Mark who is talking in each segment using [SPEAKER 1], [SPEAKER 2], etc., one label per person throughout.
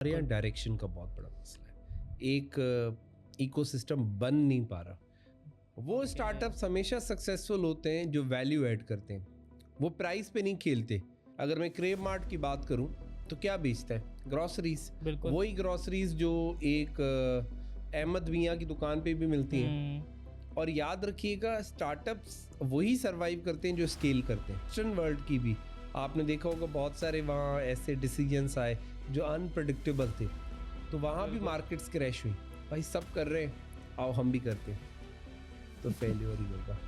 [SPEAKER 1] हमारे यहाँ डायरेक्शन का बहुत बड़ा मसला है। एक इकोसिस्टम बन नहीं पा रहा। वो
[SPEAKER 2] ओके।
[SPEAKER 1] स्टार्टअप्स हमेशा सक्सेसफुल होते हैं जो वैल्यू ऐड करते हैं, वो प्राइस पे नहीं खेलते। अगर मैं क्रेव मार्ट की बात करूं तो क्या बेचता है? ग्रॉसरीज।
[SPEAKER 2] बिल्कुल।
[SPEAKER 1] वही ग्रॉसरीज जो एक अहमद मियाँ की दुकान पे भी मिलती हैं।
[SPEAKER 2] हुँ,
[SPEAKER 1] और याद रखिएगा, स्टार्टअप्स वही सरवाइव करते हैं जो स्केल करते हैं। वेस्टर्न वर्ल्ड की भी आपने देखा होगा, बहुत सारे वहाँ ऐसे डिसीजंस आए जो अनप्रडिक्टेबल थे, तो वहाँ भी
[SPEAKER 2] बिल्कुल।
[SPEAKER 1] मार्केट्स क्रैश हुई। भाई सब कर रहे हैं, आओ हम भी करते हैं, तो फेल्योर ही होगा।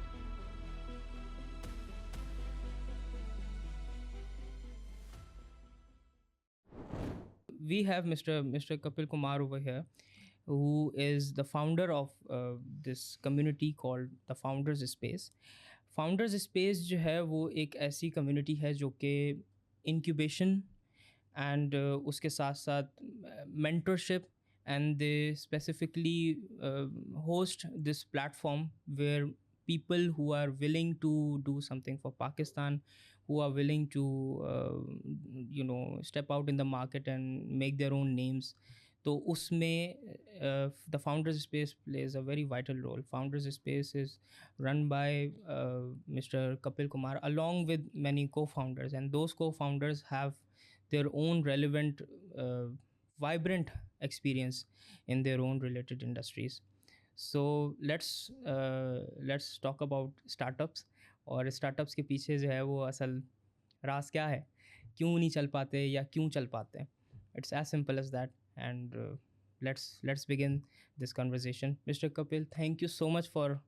[SPEAKER 2] We have Mr. Kapil Kumar over here, who is the founder of this community called the Founders Space. Founders Space जो है वो एक ऐसी community है जो कि incubation and उसके साथ साथ mentorship, and they specifically host this platform where people who are willing to do something for Pakistan, who are willing to step out in the market and make their own names. तो उसमें the Founders Space plays a very vital role. Founders Space is run by Mr. Kapil Kumar along with many co-founders, and those co-founders have their own relevant, vibrant experience in their own related industries. So let's talk about startups. और startups के पीछे जो है वो असल राज क्या है, क्यों नहीं चल पाते या क्यों चल पाते हैं. It's as simple as that. And let's begin this conversation. Mr. Kapil, thank you so much for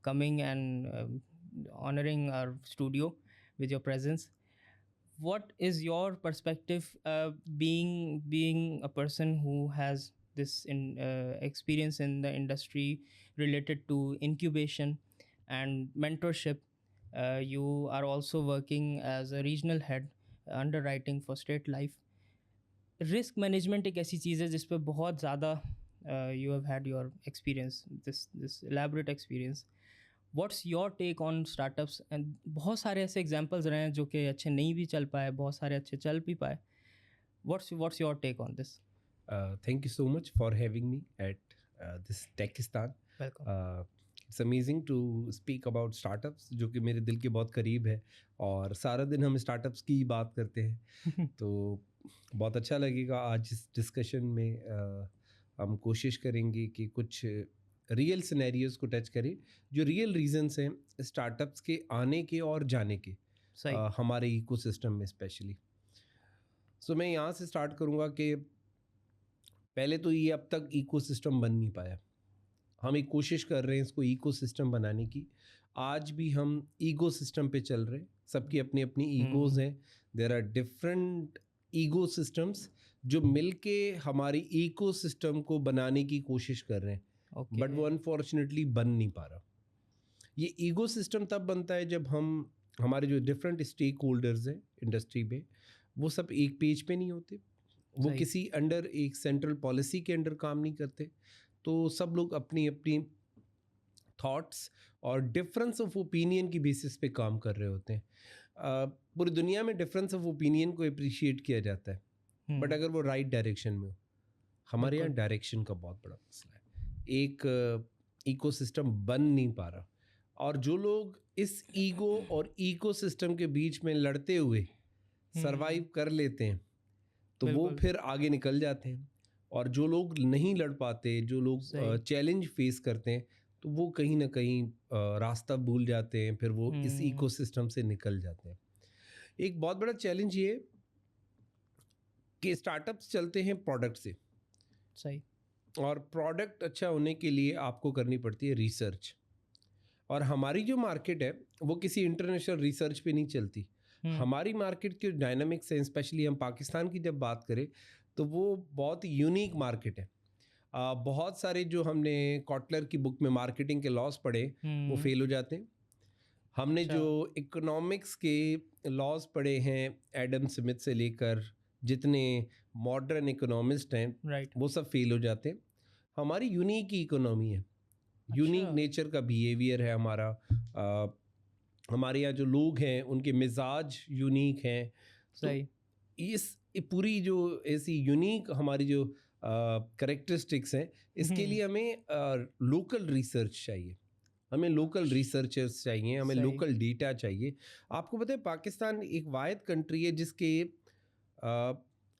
[SPEAKER 2] coming and honoring our studio with your presence. What is your perspective, being a person who has this experience in the industry related to incubation and mentorship? You are also working as a regional head underwriting for State Life. Risk management एक ऐसी चीज़ है जिस पे बहुत ज़्यादा you have had your experience, this elaborate experience. What's your take on startups? And बहुत सारे ऐसे एग्जांपल्स रहे हैं जो कि अच्छे नहीं भी चल पाए, बहुत सारे अच्छे चल भी पाए. What's your take on this?
[SPEAKER 1] Thank you so much for having me at this Techistan.
[SPEAKER 2] Welcome.
[SPEAKER 1] It's amazing to speak about startups, जो कि मेरे दिल के बहुत करीब है, और सारा दिन हम स्टार्टअप्स की ही बात करते हैं। तो बहुत अच्छा लगेगा आज इस डिस्कशन में। हम कोशिश करेंगे कि कुछ रियल सिनेरियोज को टच करें, जो रियल रीजंस हैं स्टार्टअप्स के आने के और जाने के,
[SPEAKER 2] सही.
[SPEAKER 1] हमारे इकोसिस्टम में स्पेशली. सो मैं यहाँ से स्टार्ट करूँगा कि पहले तो ये अब तक इकोसिस्टम बन नहीं पाया. हम एक कोशिश कर रहे हैं इसको इकोसिस्टम बनाने की. आज भी हम ईगो सिस्टम पे चल रहे हैं. सबकी अपनी अपनी ईगोज हैं. There are different ego systems जो मिलके हमारी इकोसिस्टम को बनाने की कोशिश कर रहे हैं,
[SPEAKER 2] ओके.
[SPEAKER 1] बट वो अनफॉर्चुनेटली बन नहीं पा रहा. ये ईगो सिस्टम तब बनता है जब हम हमारे जो डिफरेंट स्टेक होल्डर्स हैं इंडस्ट्री में, वो सब एक पेज पे नहीं होते. वो
[SPEAKER 2] सही.
[SPEAKER 1] किसी अंडर एक सेंट्रल पॉलिसी के अंडर काम नहीं करते. तो सब लोग अपनी अपनी थॉट्स और डिफरेंस ऑफ ओपिनियन की बेसिस पे काम कर रहे होते हैं. पूरी दुनिया में डिफरेंस ऑफ ओपिनियन को अप्रिशिएट किया जाता है, बट अगर वो राइट डायरेक्शन में हो. हमारे यहाँ
[SPEAKER 2] बिल्कुल.
[SPEAKER 1] डायरेक्शन का बहुत बड़ा मसला है. एक इकोसिस्टम बन नहीं पा रहा, और जो लोग इस ईगो और इकोसिस्टम के बीच में लड़ते हुए सरवाइव कर लेते हैं, तो वो
[SPEAKER 2] बिल्कुल.
[SPEAKER 1] फिर आगे निकल जाते हैं. और जो लोग नहीं लड़ पाते, जो लोग
[SPEAKER 2] सही.
[SPEAKER 1] चैलेंज फेस करते हैं, तो वो कहीं ना कहीं रास्ता भूल जाते हैं, फिर वो इस इकोसिस्टम से निकल जाते हैं. एक बहुत बड़ा चैलेंज ये है कि स्टार्टअप्स चलते हैं प्रोडक्ट से,
[SPEAKER 2] सही.
[SPEAKER 1] और प्रोडक्ट अच्छा होने के लिए आपको करनी पड़ती है रिसर्च. और हमारी जो मार्केट है वो किसी इंटरनेशनल रिसर्च पे नहीं चलती. हमारी मार्केट के डायनामिक्स हैं, स्पेशली हम पाकिस्तान की जब बात करें तो वो बहुत यूनिक मार्केट है. बहुत सारे जो हमने कॉटलर की बुक में मार्केटिंग के लॉस पढ़े वो फेल हो जाते हैं. हमने
[SPEAKER 2] अच्छा.
[SPEAKER 1] जो इकोनॉमिक्स के लॉस पढ़े हैं एडम स्मिथ से लेकर जितने मॉडर्न इकोनॉमिस्ट हैं,
[SPEAKER 2] राइट.
[SPEAKER 1] वो सब फेल हो जाते हैं. हमारी यूनिक ही इकोनॉमी है, यूनिक
[SPEAKER 2] अच्छा.
[SPEAKER 1] नेचर का बिहेवियर है हमारा. हमारे यहाँ जो लोग हैं उनके मिजाज यूनिक हैं. तो
[SPEAKER 2] सही.
[SPEAKER 1] इस ये पूरी जो ऐसी यूनिक हमारी जो करेक्टरिस्टिक्स हैं, इसके लिए हमें लोकल रिसर्च चाहिए, हमें लोकल रिसर्चर्स चाहिए, हमें
[SPEAKER 2] सही।
[SPEAKER 1] लोकल डेटा चाहिए। आपको पता है पाकिस्तान एक वाहिद कंट्री है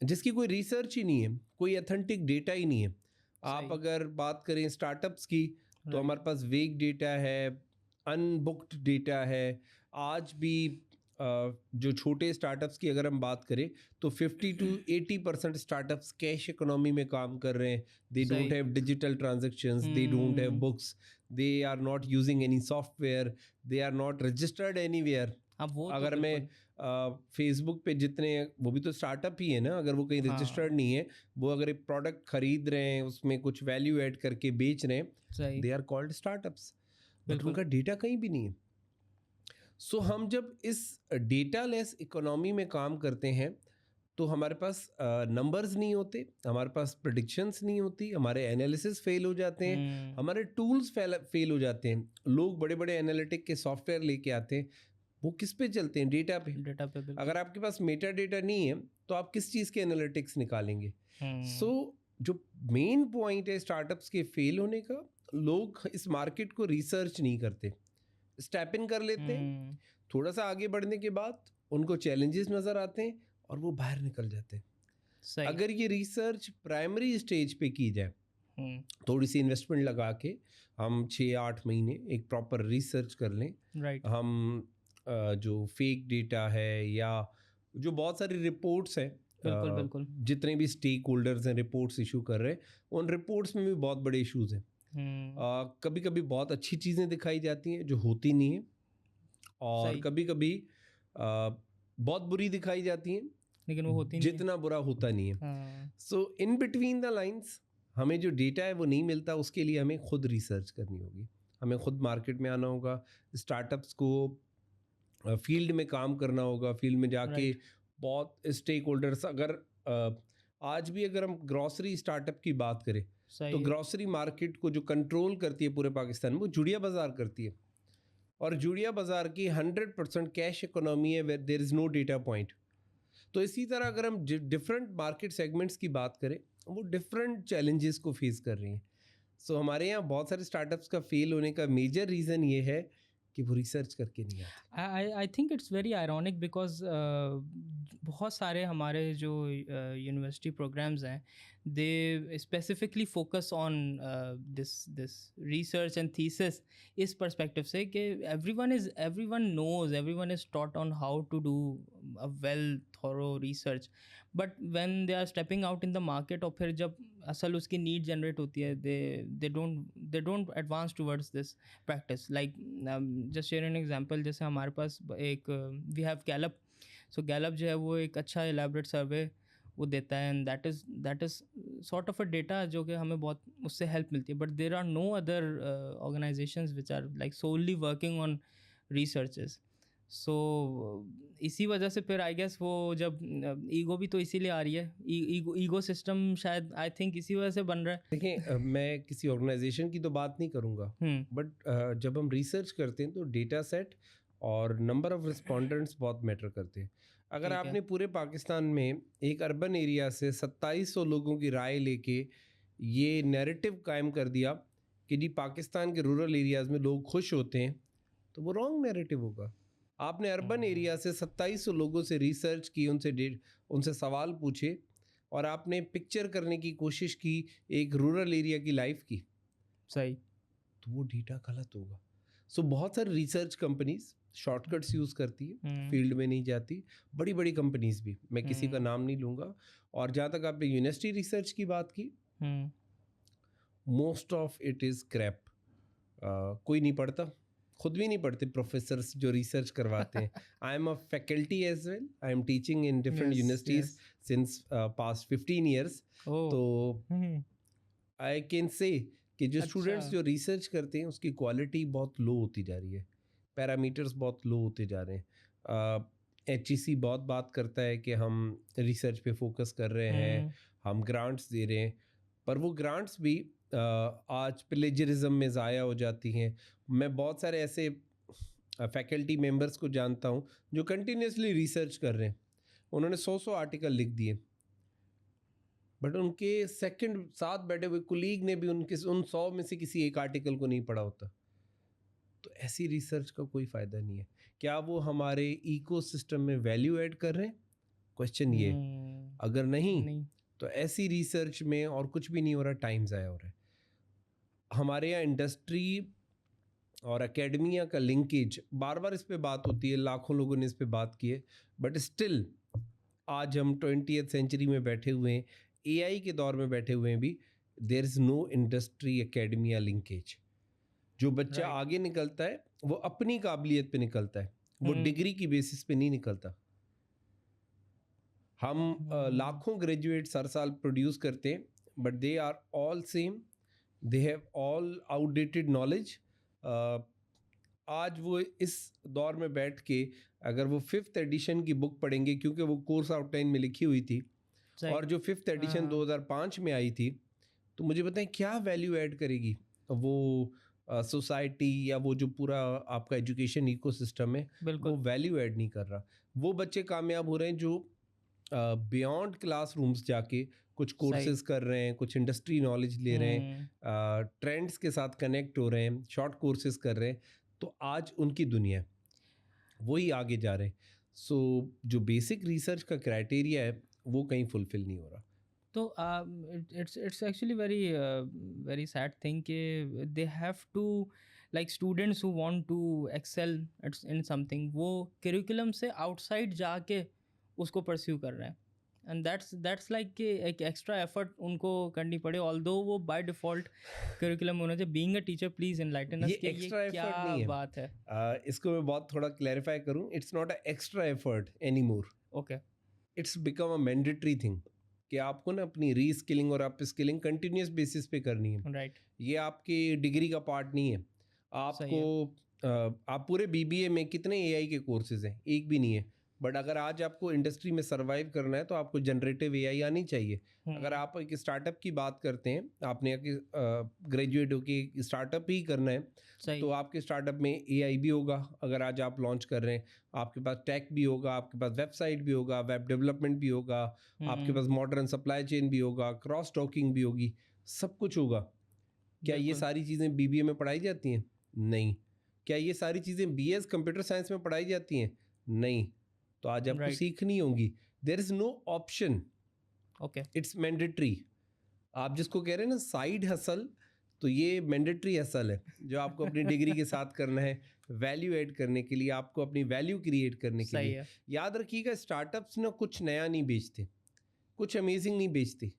[SPEAKER 1] जिसकी कोई रिसर्च ही नहीं है, कोई ऑथेंटिक डेटा ही नहीं है। आप
[SPEAKER 2] सही।
[SPEAKER 1] अगर बात करें स्टार्टअप्स की तो
[SPEAKER 2] राइट।
[SPEAKER 1] हमारे पास वेग डेटा है, अनबुक्ड डेटा है। आज भी जो छोटे स्टार्टअप्स की अगर हम बात करें तो 50 to 80% स्टार्टअप्स कैश इकोनॉमी में काम कर रहे हैं। दे डोंट
[SPEAKER 2] सही।
[SPEAKER 1] Have digital transactions, they don't have books, they are not using any software, they are not registered anywhere.
[SPEAKER 2] हाँ, वो तो
[SPEAKER 1] अगर मैं
[SPEAKER 2] बिल्कुल।
[SPEAKER 1] फेसबुक पे जितने, वो भी तो स्टार्टअप ही है ना, अगर वो कहीं रजिस्टर्ड
[SPEAKER 2] हाँ,
[SPEAKER 1] नहीं है, वो अगर एक प्रोडक्ट खरीद रहे हैं, उसमें कुछ वैल्यू ऐड करके बेच रहे हैं,
[SPEAKER 2] सही।
[SPEAKER 1] They are called startups, but
[SPEAKER 2] बिल्कुल।
[SPEAKER 1] उनका डेटा कहीं भी नहीं है। सो हम जब इस डेटा लेस इकोनॉमी में काम करते हैं तो हमारे पास नंबर्स नहीं होते, हमारे पास प्रिडिक्शंस नहीं होती, हमारे एनालिसिस फेल हो जाते हैं,
[SPEAKER 2] हुँ।
[SPEAKER 1] हमारे टूल्स फेल हो जाते हैं। लोग बड़े बड़े एनालिटिक के सॉफ्टवेयर लेके आते हैं, वो किस पे चलते हैं? डेटा पे।
[SPEAKER 2] डेटा पे बिल्कुल।
[SPEAKER 1] अगर आपके पास मेटा डेटा नहीं है तो आप किस चीज़ के एनालिटिक्स निकालेंगे? सो
[SPEAKER 2] हुँ।
[SPEAKER 1] जो मेन पॉइंट है स्टार्टअप्स के फेल होने का, लोग इस मार्केट को रिसर्च नहीं करते, स्टेप इन कर लेते हैं।
[SPEAKER 2] हुँ।
[SPEAKER 1] थोड़ा सा आगे बढ़ने के बाद उनको चैलेंजेस नज़र आते हैं और वो बाहर निकल जाते हैं।
[SPEAKER 2] सही।
[SPEAKER 1] अगर ये रिसर्च प्राइमरी स्टेज पे की जाए,
[SPEAKER 2] हुँ।
[SPEAKER 1] थोड़ी सी इन्वेस्टमेंट लगा के हम 6-8 महीने एक प्रॉपर रिसर्च कर लें,
[SPEAKER 2] राइट।
[SPEAKER 1] हम जो फेक डेटा है या जो बहुत सारी रिपोर्ट्स हैं,
[SPEAKER 2] बिल्कुल, बिल्कुल।
[SPEAKER 1] जितने भी स्टेक होल्डर्स हैं रिपोर्ट्स इशू कर रहे हैं, उन रिपोर्ट्स में भी बहुत बड़े इश्यूज हैं।
[SPEAKER 2] हुँ।
[SPEAKER 1] कभी कभी बहुत अच्छी चीज़ें दिखाई जाती हैं जो होती नहीं है, और
[SPEAKER 2] सही।
[SPEAKER 1] कभी कभी बहुत बुरी दिखाई जाती हैं
[SPEAKER 2] लेकिन वो होती नहीं है।
[SPEAKER 1] जितना बुरा होता नहीं है।
[SPEAKER 2] हाँ।
[SPEAKER 1] सो इन बिटवीन द लाइंस हमें जो डेटा है वो नहीं मिलता, उसके लिए हमें खुद रिसर्च करनी होगी, हमें खुद मार्केट में आना होगा, स्टार्टअप्स को फील्ड में काम करना होगा, फील्ड में जाके
[SPEAKER 2] राइट।
[SPEAKER 1] बहुत स्टेक होल्डर्स, अगर आज भी अगर हम ग्रॉसरी स्टार्टअप की बात करें तो
[SPEAKER 2] सही है।
[SPEAKER 1] ग्रॉसरी मार्केट को जो कंट्रोल करती है पूरे पाकिस्तान में वो जुड़िया बाज़ार करती है, और जुड़िया बाज़ार की 100% कैश इकोनॉमी है where there is no data point. तो इसी तरह अगर हम डिफरेंट मार्केट सेगमेंट्स की बात करें, वो डिफरेंट चैलेंजेस को फेस कर रही हैं। सो हमारे यहाँ बहुत सारे स्टार्टअप्स का फेल होने का मेजर रीज़न ये है कि वो रिसर्च करके नहीं आते।
[SPEAKER 2] I think it's very ironic because बहुत सारे हमारे जो यूनिवर्सिटी प्रोग्राम्स हैं they specifically focus on this research and thesis इस पर्सपेक्टिव से कि everyone knows everyone is taught on how to do a well thorough research, but when they are stepping out in the market और फिर जब असल उसकी need generate होती है they don't advance towards this practice. Like just share an example, जैसे हमारे पास एक we have Gallup, so Gallup जो है वो एक अच्छा एलैबोरेट सर्वे वो देता है, and that is sort of a data जो कि हमें बहुत उससे हेल्प मिलती है, but there are no other organizations which are like solely working on researches. So इसी वजह से फिर आई गेस वो जब ईगो भी तो इसीलिए आ रही है, ईगो सिस्टम शायद आई थिंक इसी वजह से बन रहा है।
[SPEAKER 1] देखिए, मैं किसी ऑर्गेनाइजेशन की तो बात नहीं करूँगा, बट जब हम रिसर्च करते हैं तो डेटा सेट और नंबर ऑफ रिस्पोंडेंट्स बहुत मैटर करते हैं। अगर
[SPEAKER 2] ठीक है।
[SPEAKER 1] आपने पूरे पाकिस्तान में एक अर्बन एरिया से 2700 लोगों की राय लेके ये नैरेटिव कायम कर दिया कि जी पाकिस्तान के रूरल एरियाज़ में लोग खुश होते हैं, तो वो रॉन्ग नैरेटिव होगा। आपने अर्बन एरिया से 2700 लोगों से रिसर्च की, उनसे सवाल पूछे, और आपने पिक्चर करने की कोशिश की एक रूरल एरिया की लाइफ की,
[SPEAKER 2] सही।
[SPEAKER 1] तो वो डेटा गलत होगा। सो बहुत सारी रिसर्च कंपनीज शॉर्टकट्स यूज़ करती है, फील्ड में नहीं जाती, बड़ी बड़ी कंपनीज भी, मैं किसी का नाम नहीं लूँगा। और जहाँ तक आपने यूनिवर्सिटी रिसर्च की बात की, most of it is crap. कोई नहीं पढ़ता, खुद भी नहीं पढ़ते प्रोफेसर्स जो रिसर्च करवाते हैं। I am a faculty as well, I am teaching in different universities since past 15 years. तो आई कैन से कि जो स्टूडेंट्स जो रिसर्च करते हैं उसकी क्वालिटी बहुत लो होती जा रही है, पैरामीटर्स बहुत लो होते जा रहे हैं। HEC बहुत बात करता है कि हम रिसर्च पे फोकस कर रहे हैं, हम ग्रांट्स दे रहे हैं, पर वो ग्रांट्स भी आज प्लेजरिज्म में ज़ाया हो जाती हैं। मैं बहुत सारे ऐसे फैकल्टी मेंबर्स को जानता हूँ जो कंटिन्यूसली रिसर्च कर रहे हैं, उन्होंने 100 आर्टिकल लिख दिए, बट उनके सेकंड साथ बैठे हुए कुलीग ने भी उन 100 में से किसी एक आर्टिकल को नहीं पढ़ा होता। तो ऐसी रिसर्च का कोई फ़ायदा नहीं है। क्या वो हमारे इकोसिस्टम में वैल्यू ऐड कर रहे हैं? क्वेश्चन ये है। अगर नहीं तो ऐसी रिसर्च में और कुछ भी नहीं हो रहा, टाइम ज़ाया हो रहा है। हमारे यहाँ इंडस्ट्री और एकेडमिया का लिंकेज, बार बार इस पे बात होती है, लाखों लोगों ने इस पे बात की है, बट स्टिल आज हम 20th सेंचुरी में बैठे हुए हैं, एआई के दौर में बैठे हुए हैं भी, there is no industry academia linkage. जो बच्चा
[SPEAKER 2] Right.
[SPEAKER 1] आगे निकलता है वो अपनी काबिलियत पे निकलता है, वो डिग्री की बेसिस पे नहीं निकलता। हम लाखों ग्रेजुएट्स हर साल प्रोड्यूस करते हैं, but they are all same, they have all outdated knowledge. आज वो इस दौर में बैठ के अगर वो 5th एडिशन की बुक पढ़ेंगे, क्योंकि वो कोर्स आउटलाइन में लिखी हुई थी, और जो 5th एडिशन 2005 में आई थी, तो मुझे बताएं क्या वैल्यू ऐड करेगी वो सोसाइटी या वो जो पूरा आपका एजुकेशन इकोसिस्टम है, वो वैल्यू ऐड नहीं कर रहा। वो बच्चे कामयाब हो रहे हैं जो बियॉन्ड क्लासरूम्स जाके कुछ कोर्सेज कर रहे हैं, कुछ इंडस्ट्री नॉलेज ले रहे हैं, ट्रेंड्स के साथ कनेक्ट हो रहे हैं, शॉर्ट कोर्सेज कर रहे हैं, तो आज उनकी दुनिया है, वही आगे जा रहे हैं। सो जो बेसिक रिसर्च का क्राइटेरिया है वो कहीं फुलफिल नहीं हो रहा।
[SPEAKER 2] तो it's actually very very sad thing कि they have to, like students who want to excel in something, वो curriculum से outside जाके उसको pursue कर रहे हैं, and that's like कि एक extra effort उनको करनी पड़े, although वो by default curriculum होना चाहिए। being a teacher, please enlighten us
[SPEAKER 1] ये
[SPEAKER 2] कि
[SPEAKER 1] एक्स्ट्रा
[SPEAKER 2] ये
[SPEAKER 1] एफर्ट
[SPEAKER 2] क्या
[SPEAKER 1] नहीं है।
[SPEAKER 2] बात है।
[SPEAKER 1] इसको मैं बहुत थोड़ा क्लैरिफाई करूं, it's not a extra effort any more,
[SPEAKER 2] Okay.
[SPEAKER 1] It's become a mandatory thing कि आपको ना अपनी रीस्किलिंग और अप स्किलिंग कंटिन्यूस बेसिस पे करनी है।
[SPEAKER 2] Right.
[SPEAKER 1] ये आपकी डिग्री का पार्ट नहीं है। आपको आप पूरे बीबीए में कितने एआई के कोर्सेज हैं? एक भी नहीं है। बट अगर आज आपको इंडस्ट्री में सर्वाइव करना है तो आपको जनरेटिव एआई आनी चाहिए। अगर आप एक स्टार्टअप की बात करते हैं, आपने ग्रेजुएट होकर स्टार्टअप ही करना है, तो आपके स्टार्टअप में एआई भी होगा। अगर आज आप लॉन्च कर रहे हैं, आपके पास टेक भी होगा, आपके पास वेबसाइट भी होगा, वेब डेवलपमेंट भी होगा, आपके पास मॉडर्न सप्लाई चेन भी होगा, क्रॉस टॉकिंग भी होगी, सब कुछ होगा। क्या ये सारी चीज़ें बीबीए में पढ़ाई जाती हैं? नहीं। क्या ये सारी चीज़ें बीएस कंप्यूटर साइंस में पढ़ाई जाती हैं? नहीं। तो आज आपको सीखनी होंगी। There is no option,
[SPEAKER 2] okay,
[SPEAKER 1] it's mandatory. आप जिसको कह रहे हैं ना साइड हसल, तो ये मैंडेटरी हसल है जो आपको अपनी डिग्री के साथ करना है, वैल्यू ऐड करने के लिए, आपको अपनी वैल्यू क्रिएट करने के लिए। याद रखिएगा, स्टार्टअप्स ना कुछ नया नहीं बेचते, कुछ अमेजिंग नहीं बेचते,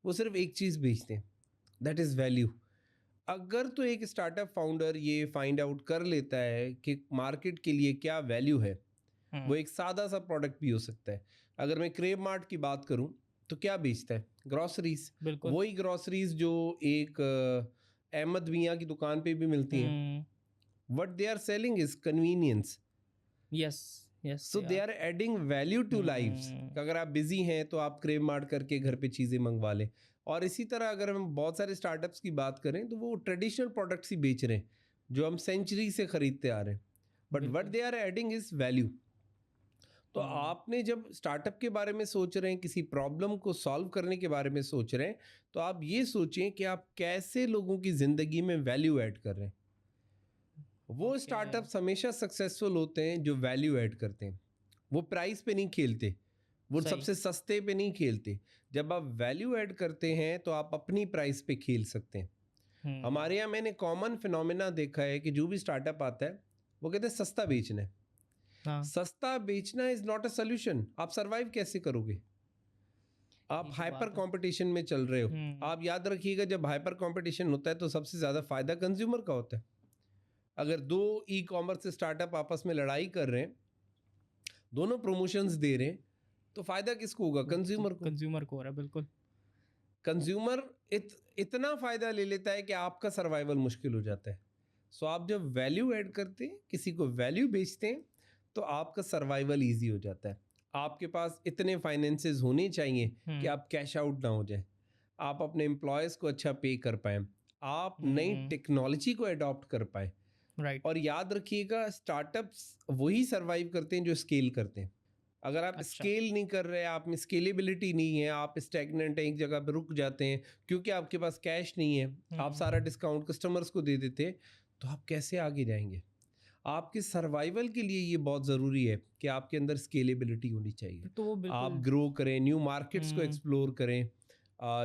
[SPEAKER 1] वो सिर्फ एक चीज़ बेचते हैं, दैट इज़ वैल्यू। अगर तो एक स्टार्टअप फाउंडर ये फाइंड आउट कर लेता है कि मार्केट के लिए क्या वैल्यू है, वो एक सादा सा प्रोडक्ट भी हो सकता है। अगर मैं क्रेव मार्ट की बात करूं तो क्या बेचता है? ग्रॉसरीज। वही ग्रॉसरीज जो एक अहमद मियाँ की दुकान पे भी मिलती हैं। What they are selling is convenience.
[SPEAKER 2] Yes,
[SPEAKER 1] so they are adding value to lives. अगर आप बिजी हैं तो आप क्रेव मार्ट करके घर पे चीज़ें मंगवा लें। और इसी तरह अगर हम बहुत सारे स्टार्टअप्स की बात करें तो वो ट्रेडिशनल प्रोडक्ट्स ही बेच रहे हैं जो हम सेंचुरी से खरीदते आ रहे हैं, but what they are adding is value. तो आपने जब स्टार्टअप के बारे में सोच रहे हैं, किसी प्रॉब्लम को सॉल्व करने के बारे में सोच रहे हैं, तो आप ये सोचें कि आप कैसे लोगों की ज़िंदगी में वैल्यू ऐड कर रहे हैं। वो स्टार्टअप्स हमेशा सक्सेसफुल होते हैं जो वैल्यू ऐड करते हैं। वो प्राइस पे नहीं खेलते, वो सबसे सस्ते पे नहीं खेलते। जब आप वैल्यू ऐड करते हैं तो आप अपनी प्राइस पे खेल सकते हैं। हमारे यहाँ मैंने कॉमन फिनोमेना देखा है कि जो भी स्टार्टअप आता है वो कहते हैं सस्ता बेचना है। सस्ता बेचना इज नॉट अ सोल्यूशन। आप सरवाइव कैसे करोगे? आप हाइपर कंपटीशन में चल रहे हो। आप याद रखिएगा, जब हाइपर कंपटीशन होता है तो सबसे ज्यादा फायदा कंज्यूमर का होता है। अगर दो ई कॉमर्स स्टार्टअप आपस में लड़ाई कर रहे हैं, दोनों प्रमोशंस दे रहे हैं, तो फायदा किसको होगा? कंज्यूमर को।
[SPEAKER 2] कंज्यूमर को हो रहा है, बिल्कुल।
[SPEAKER 1] कंज्यूमर इतना फायदा ले लेता है कि आपका सर्वाइवल मुश्किल हो जाता है। सो आप जब वैल्यू ऐड करते हैं, किसी को वैल्यू बेचते हैं, तो आपका सर्वाइवल इजी हो जाता है। आपके पास इतने फाइनेंसेस होने चाहिए कि आप कैश आउट ना हो जाए, आप अपने एम्प्लॉयज़ को अच्छा पे कर पाएँ, आप नई टेक्नोलॉजी को अडॉप्ट कर पाएँ।
[SPEAKER 2] राइट।
[SPEAKER 1] और याद रखिएगा, स्टार्टअप्स वही सर्वाइव करते हैं जो स्केल करते हैं। अगर आप
[SPEAKER 2] अच्छा।
[SPEAKER 1] स्केल नहीं कर रहे, आप में स्केलेबिलिटी नहीं है, आप स्टैग्नेंट हैं, एक जगह पे रुक जाते हैं क्योंकि आपके पास कैश नहीं है, आप सारा डिस्काउंट कस्टमर्स को दे देते हैं, तो आप कैसे आगे जाएंगे? आपके सर्वाइवल के लिए ये बहुत ज़रूरी है कि आपके अंदर स्केलेबिलिटी होनी चाहिए।
[SPEAKER 2] तो वो
[SPEAKER 1] आप
[SPEAKER 2] बिल्कुल।
[SPEAKER 1] ग्रो करें, न्यू मार्केट्स को
[SPEAKER 2] हम्म।
[SPEAKER 1] एक्सप्लोर करें,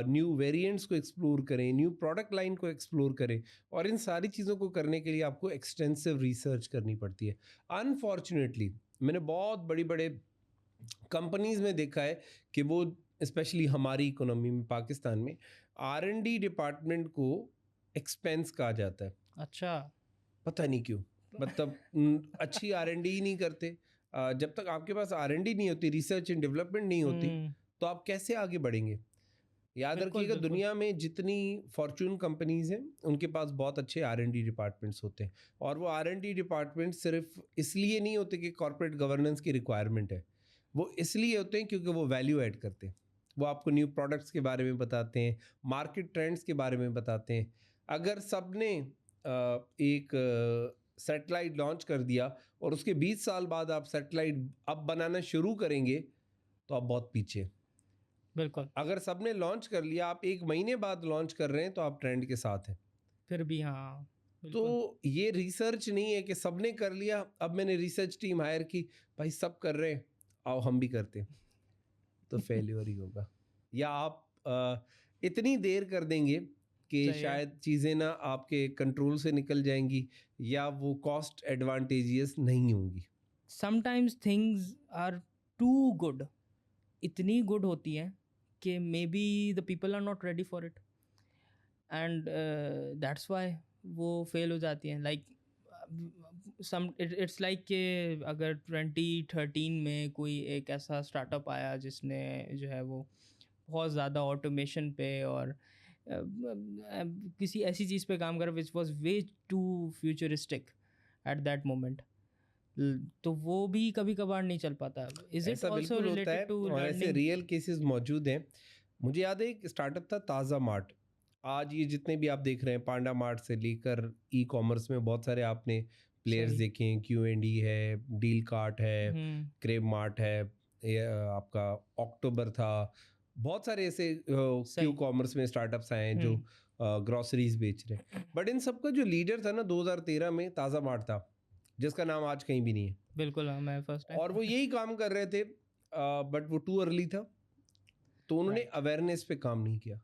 [SPEAKER 1] न्यू वेरिएंट्स को एक्सप्लोर करें, न्यू प्रोडक्ट लाइन को एक्सप्लोर करें, और इन सारी चीज़ों को करने के लिए आपको एक्सटेंसिव रिसर्च करनी पड़ती है। अनफॉर्चुनेटली मैंने बहुत बड़ी बड़े कंपनीज़ में देखा है कि वो, स्पेशली हमारी इकोनॉमी में पाकिस्तान में, R&D डिपार्टमेंट को एक्सपेंस कहा जाता है।
[SPEAKER 2] अच्छा।
[SPEAKER 1] पता नहीं क्यों, मतलब अच्छी R&D ही नहीं करते। जब तक आपके पास R&D नहीं होती, रिसर्च एंड डेवलपमेंट नहीं होती,
[SPEAKER 2] हम्म।
[SPEAKER 1] तो आप कैसे आगे बढ़ेंगे? याद
[SPEAKER 2] बिल्कुल
[SPEAKER 1] रखिएगा,
[SPEAKER 2] बिल्कुल।
[SPEAKER 1] दुनिया में जितनी फॉर्च्यून कंपनीज हैं उनके पास बहुत अच्छे R&D डिपार्टमेंट्स होते हैं, और वो R&D डिपार्टमेंट सिर्फ इसलिए नहीं होते कि कॉर्पोरेट गवर्नेंस की रिक्वायरमेंट है, वो इसलिए होते हैं क्योंकि वो वैल्यू ऐड करते हैं। वो आपको न्यू प्रोडक्ट्स के बारे में बताते हैं, मार्केट ट्रेंड्स के बारे में बताते हैं। अगर सबने एक सैटेलाइट लॉन्च कर दिया और उसके 20 साल बाद आप सैटेलाइट अब बनाना शुरू करेंगे, तो आप बहुत पीछे।
[SPEAKER 2] बिल्कुल।
[SPEAKER 1] अगर सबने लॉन्च कर लिया, आप 1 महीने बाद लॉन्च कर रहे हैं, तो आप ट्रेंड के साथ हैं।
[SPEAKER 2] फिर भी हाँ।
[SPEAKER 1] तो
[SPEAKER 2] बिल्कुल।
[SPEAKER 1] ये रिसर्च नहीं है कि सबने कर लिया, अब मैंने रिसर्च टीम हायर की, भाई सब कर रहे हैं, आओ हम भी करते हैं, तो फेल्योर ही होगा। या आप इतनी देर कर देंगे कि
[SPEAKER 2] सही है।
[SPEAKER 1] शायद चीज़ें ना आपके कंट्रोल से निकल जाएंगी, या वो कॉस्ट एडवांटेजियस नहीं होंगी।
[SPEAKER 2] Sometimes things are too good, इतनी गुड होती हैं कि maybe the people are not ready for it, and that's why वो फेल हो जाती हैं। लाइक सम इट्स लाइक कि अगर 2013 में कोई एक ऐसा स्टार्टअप आया जिसने जो है वो बहुत ज़्यादा ऑटोमेशन पे और किसी ऐसी चीज़ पे काम करा which was way too futuristic at that moment, तो वो भी कभी कभार नहीं चल पाता। इज इट
[SPEAKER 1] ऐसा
[SPEAKER 2] ऑल्सो
[SPEAKER 1] बिल्कुल होता है,
[SPEAKER 2] रिलेटेड टू
[SPEAKER 1] और ऐसे
[SPEAKER 2] लर्निंग?
[SPEAKER 1] रियल केसेस मौजूद हैं। मुझे याद है एक स्टार्टअप था ताज़ा मार्ट। आज ये जितने भी आप देख रहे हैं, पांडा मार्ट से लेकर ई कॉमर्स में बहुत सारे आपने प्लेयर्स
[SPEAKER 2] सही।
[SPEAKER 1] देखे हैं। Q&E है, डील कार्ट है,
[SPEAKER 2] हम्म।
[SPEAKER 1] क्रेव मार्ट है, ये आपका अक्टूबर था। बहुत सारे ऐसे क्यू
[SPEAKER 2] सही।
[SPEAKER 1] कॉमर्स में स्टार्टअप्स आए हैं जो ग्रॉसरीज बेच रहे हैं। बट इन सबका जो लीडर था ना, 2013 में ताज़ा मार्ट था, जिसका नाम आज कहीं भी नहीं है।
[SPEAKER 2] बिल्कुल हाँ, मैं फर्स्ट टाइम।
[SPEAKER 1] और वो यही काम कर रहे थे, बट वो टू अर्ली था, तो उन्होंने
[SPEAKER 2] राइट।
[SPEAKER 1] अवेयरनेस पे काम नहीं किया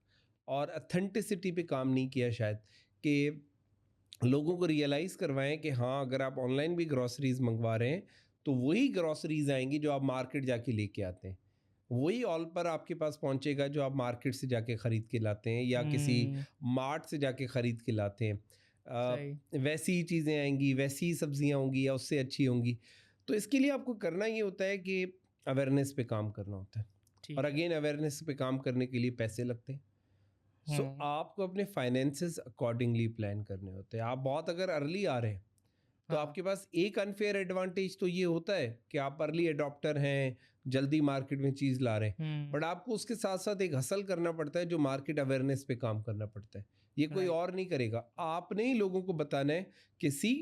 [SPEAKER 1] और अथेंटिसिटी पे काम नहीं किया, शायद कि लोगों को रियलाइज़ करवाएं कि हाँ, अगर आप ऑनलाइन भी ग्रॉसरीज मंगवा रहे हैं, तो वही ग्रॉसरीज आएंगी जो आप मार्केट जाके लेके आते हैं। वही ऑल पर आपके पास पहुंचेगा जो आप मार्केट से जाके ख़रीद के लाते हैं, या किसी
[SPEAKER 2] हम्म।
[SPEAKER 1] मार्ट से जाके ख़रीद के लाते हैं।
[SPEAKER 2] सही।
[SPEAKER 1] वैसी ही चीज़ें आएंगी, वैसी ही सब्जियां होंगी या उससे अच्छी होंगी। तो इसके लिए आपको करना ये होता है कि अवेयरनेस पे काम करना होता है, और
[SPEAKER 2] ठीक है।
[SPEAKER 1] अगेन अवेयरनेस पे काम करने के लिए पैसे लगते हैं। सो
[SPEAKER 2] हम्म।
[SPEAKER 1] आपको अपने फाइनेंसेस अकॉर्डिंगली प्लान करने होते हैं। आप बहुत अगर अर्ली आ रहे हैं, तो
[SPEAKER 2] हाँ।
[SPEAKER 1] आपके पास एक अनफेयर एडवांटेज तो ये होता है कि आप अर्ली अडॉप्टर हैं, जल्दी मार्केट में चीज़ ला रहे हैं।
[SPEAKER 2] हम्म।
[SPEAKER 1] बट आपको उसके साथ साथ एक हसल करना पड़ता है, जो मार्केट अवेयरनेस पे काम करना पड़ता है। ये कोई
[SPEAKER 2] राइट।
[SPEAKER 1] और नहीं करेगा, आपने ही लोगों को बताना है कि सी,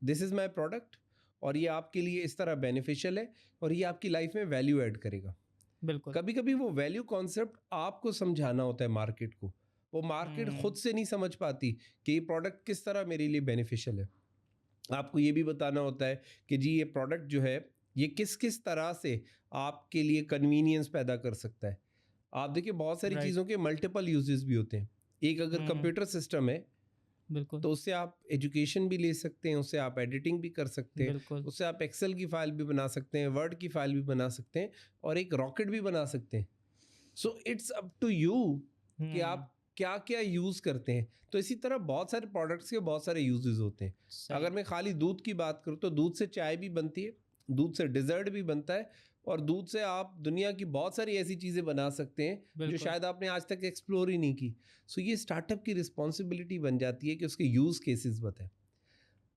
[SPEAKER 1] दिस इज़ माई प्रोडक्ट, और ये आपके लिए इस तरह बेनिफिशियल है, और ये आपकी लाइफ में वैल्यू ऐड करेगा।
[SPEAKER 2] बिल्कुल।
[SPEAKER 1] कभी कभी वो वैल्यू कॉन्सेप्ट आपको समझाना होता है मार्केट को। वो मार्केट खुद
[SPEAKER 2] हम्म।
[SPEAKER 1] से नहीं समझ पाती कि ये प्रोडक्ट किस तरह मेरे लिए बेनिफिशियल है। आपको ये भी बताना होता है कि जी, ये प्रोडक्ट जो है, ये किस किस तरह से आपके लिए कन्वीनियंस पैदा कर सकता है। आप देखिए, बहुत सारी
[SPEAKER 2] राइट।
[SPEAKER 1] चीज़ों के मल्टीपल यूजेस भी होते हैं। एक अगर
[SPEAKER 2] हम्म।
[SPEAKER 1] कंप्यूटर सिस्टम है,
[SPEAKER 2] बिल्कुल।
[SPEAKER 1] तो उससे आप एजुकेशन भी ले सकते हैं, उससे आप एडिटिंग भी कर सकते हैं,
[SPEAKER 2] बिल्कुल।
[SPEAKER 1] उससे आप एक्सेल की फाइल भी बना सकते हैं, वर्ड की फाइल भी बना सकते हैं, और एक रॉकेट भी बना सकते हैं। So it's up to you कि
[SPEAKER 2] हम्म।
[SPEAKER 1] आप क्या क्या यूज़ करते हैं। तो इसी तरह बहुत सारे प्रोडक्ट्स के बहुत सारे यूजेस होते हैं।
[SPEAKER 2] सही।
[SPEAKER 1] अगर मैं खाली दूध की बात करूँ, तो दूध से चाय भी बनती है, दूध से डिज़र्ट भी बनता है, और दूध से आप दुनिया की बहुत सारी ऐसी चीज़ें बना सकते हैं जो
[SPEAKER 2] बिल्कुल।
[SPEAKER 1] शायद आपने आज तक एक्सप्लोर ही नहीं की। सो ये स्टार्टअप की रिस्पॉन्सिबिलिटी बन जाती है कि उसके यूज़ केसेस बताएं।